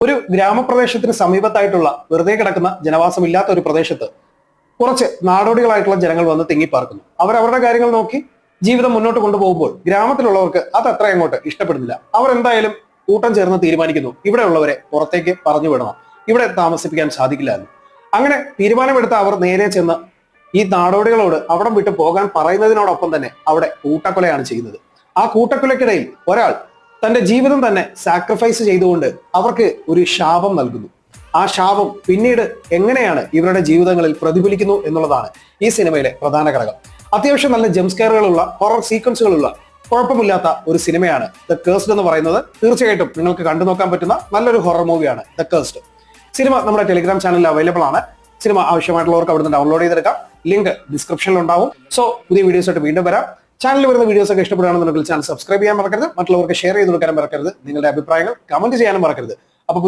ഒരു ഗ്രാമപ്രദേശത്തിന് സമീപത്തായിട്ടുള്ള വെറുതെ കിടക്കുന്ന ജനവാസമില്ലാത്ത ഒരു പ്രദേശത്ത് കുറച്ച് നാടോടികളായിട്ടുള്ള ജനങ്ങൾ വന്ന് തിങ്ങിപ്പാർക്കുന്നു. അവരവരുടെ കാര്യങ്ങൾ നോക്കി ജീവിതം മുന്നോട്ട് കൊണ്ടുപോകുമ്പോൾ ഗ്രാമത്തിലുള്ളവർക്ക് അത് അത്ര അങ്ങോട്ട് ഇഷ്ടപ്പെടുന്നില്ല. അവർ എന്തായാലും കൂട്ടം ചേർന്ന് തീരുമാനിക്കുന്നു ഇവിടെയുള്ളവരെ പുറത്തേക്ക് പറഞ്ഞു വിടണം, ഇവിടെ താമസിപ്പിക്കാൻ സാധിക്കില്ല എന്ന്. അങ്ങനെ തീരുമാനമെടുത്ത അവർ നേരെ ചെന്ന് ഈ നാടോടികളോട് അവിടം വിട്ടു പോകാൻ പറയുന്നതിനോടൊപ്പം തന്നെ അവിടെ കൂട്ടക്കൊലയാണ് ചെയ്യുന്നത്. ആ കൂട്ടക്കൊലയ്ക്കിടയിൽ ഒരാൾ തന്റെ ജീവിതം തന്നെ സാക്രിഫൈസ് ചെയ്തുകൊണ്ട് അവർക്ക് ഒരു ശാപം നൽകുന്നു. ആ ശാപം പിന്നീട് എങ്ങനെയാണ് ഇവരുടെ ജീവിതങ്ങളിൽ പ്രതിഫലിക്കുന്നു എന്നുള്ളതാണ് ഈ സിനിമയിലെ പ്രധാന ഘടകം. അത്യാവശ്യം നല്ല ജംസ്കെയറുകളുള്ള ഹൊറർ സീക്വൻസുകളുള്ള കുഴപ്പമില്ലാത്ത ഒരു സിനിമയാണ് ദ കേഴ്സ്ഡ് എന്ന് പറയുന്നത്. തീർച്ചയായിട്ടും നിങ്ങൾക്ക് കണ്ടു നോക്കാൻ പറ്റുന്ന നല്ലൊരു ഹൊറർ മൂവിയാണ് ദ കേഴ്സ്ഡ്. സിനിമ നമ്മുടെ ടെലിഗ്രാം ചാനലിൽ അവൈലബിൾ ആണ്. സിനിമ ആവശ്യമായിട്ടുള്ളവർക്ക് അവിടുന്ന് ഡൗൺലോഡ് ചെയ്തെടുക്കാം. ലിങ്ക് ഡിസ്ക്രിപ്ഷനിൽ ഉണ്ടാവും. സോ പുതിയ വീഡിയോസ് ആയിട്ട് വീണ്ടും വരാം. ചാനലിൽ വരുന്ന വീഡിയോസ് ഒക്കെ ഇഷ്ടപ്പെടുകയാണെന്നുണ്ടെങ്കിൽ ചാനൽ സബ്സ്ക്രൈബ് ചെയ്യാൻ മറക്കരുത്. മറ്റുള്ളവർക്ക് ഷെയർ ചെയ്ത് കൊടുക്കാനും മറക്കരുത്. നിങ്ങളുടെ അഭിപ്രായങ്ങൾ കമന്റ് ചെയ്യാനും മറക്കരുത്.